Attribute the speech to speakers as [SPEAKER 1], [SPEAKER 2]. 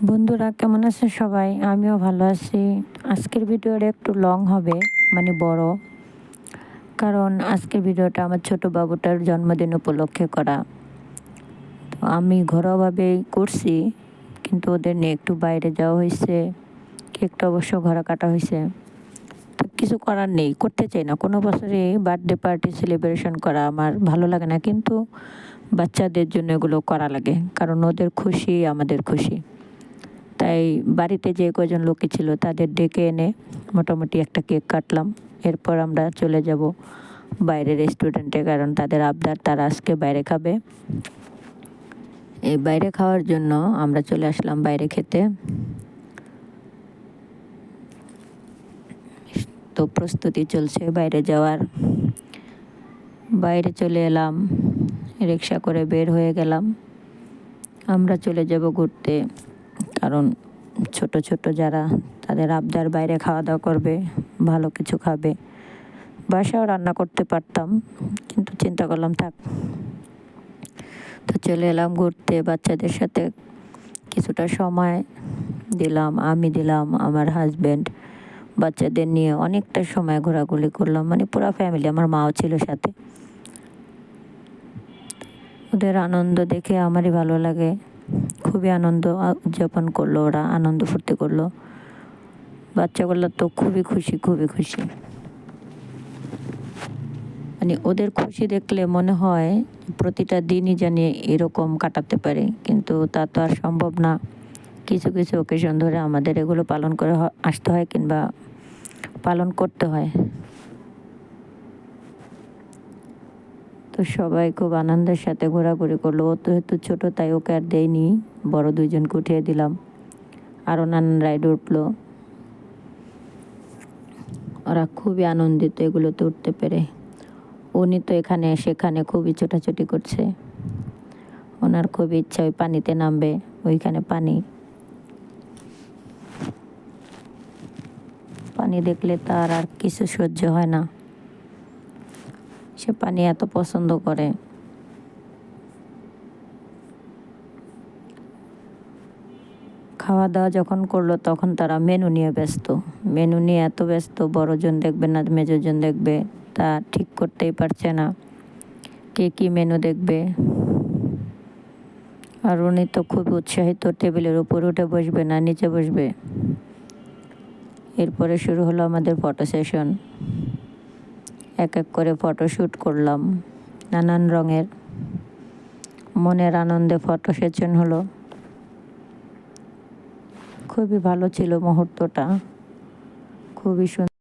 [SPEAKER 1] বন্ধুরা কেমন আছেন সবাই? আমিও ভালো আছি। আজকের ভিডিওটা একটু লং হবে, মানে বড়, কারণ আজকের ভিডিওটা আমার ছোট বাবুটার জন্মদিন উপলক্ষে করা। তো আমি ঘরোয়াভাবেই করছি, কিন্তু ওদের নিয়ে একটু বাইরে যাওয়া হয়েছে। কেকটা অবশ্য ঘরে কাটা হয়েছে। তো কিছু করার নেই, করতে চাই না। কোনো বছরে বার্থডে পার্টি সেলিব্রেশন করা আমার ভালো লাগে না, কিন্তু বাচ্চাদের জন্য এগুলো করা লাগে, কারণ ওদের খুশি আমাদের খুশি। তাই বাড়িতে যে কজন লোকই ছিল তাদের ডেকে এনে মোটামুটি একটা কেক কাটলাম। এরপর আমরা চলে যাব বাইরে রেস্টুরেন্টে, কারণ তাদের আবদার, তারা আজকে বাইরে খাবে। এই বাইরে খাওয়ার জন্য আমরা চলে আসলাম বাইরে খেতে। তো প্রস্তুতি চলছে বাইরে যাওয়ার। বাইরে চলে এলাম, রিক্সা করে বের হয়ে গেলাম। আমরা চলে যাব ঘুরতে, কারণ ছোট ছোট যারা, তাদের আবদার বাইরে খাওয়া দাওয়া করবে, ভালো কিছু খাবে। বাসাও রান্না করতে পারতাম, কিন্তু চিন্তা করলাম থাক। তো চলে এলাম ঘুরতে, বাচ্চাদের সাথে কিছুটা সময় দিলাম, আমি দিলাম, আমার হাজব্যান্ড। বাচ্চাদের নিয়ে অনেকটা সময় ঘোরাঘুরি করলাম, মানে পুরো ফ্যামিলি, আমার মাও ছিল সাথে। ওদের আনন্দ দেখে আমারই ভালো লাগে। খুবই আনন্দ উদযাপন করলো ওরা, আনন্দ ফুর্তি করলো। বাচ্চাগুলো তো খুবই খুশি, খুবই খুশি। মানে ওদের খুশি দেখলে মনে হয় প্রতিটা দিনই জানি এরকম কাটাতে পারে, কিন্তু তা তো আর সম্ভব না। কিছু কিছু অকেশন ধরে আমাদের এগুলো পালন করে আসতে হয়, কিংবা পালন করতে হয়। তো সবাই খুব আনন্দের সাথে ঘোরাঘুরি করলো। ও তো যেহেতু ছোটো, তাই ওকে আর দেয়নি, বড় দুইজনকে উঠিয়ে দিলাম। আরও নানান রাইড উঠলো। ওরা খুবই আনন্দিত এগুলোতে উঠতে পেরে। উনি তো এখানে সেখানে খুবই ছোটাছুটি করছে। ওনার খুবই ইচ্ছা ওই পানিতে নামবে, ওইখানে পানি। পানি দেখলে তার আর কিছু সহ্য হয় না, সে পানি এত পছন্দ করে। খাওয়া দাওয়া যখন করলো তখন তারা মেনু নিয়ে ব্যস্ত। মেনু নিয়ে এত ব্যস্ত, বড়জন দেখবে না মেজোজন দেখবে, তা ঠিক করতেই পারছে না কে কী মেনু দেখবে। আর উনি তো খুব উৎসাহিত, টেবিলের উপর উঠে বসবে না, নিচে বসবে। এরপরে শুরু হলো আমাদের ফটো সেশন। এক এক করে ফটো শ্যুট করলাম নানান রঙের। মনের আনন্দে ফটো সেশন হলো। খুবই ভালো ছিল মুহূর্তটা, খুবই সুন্দর।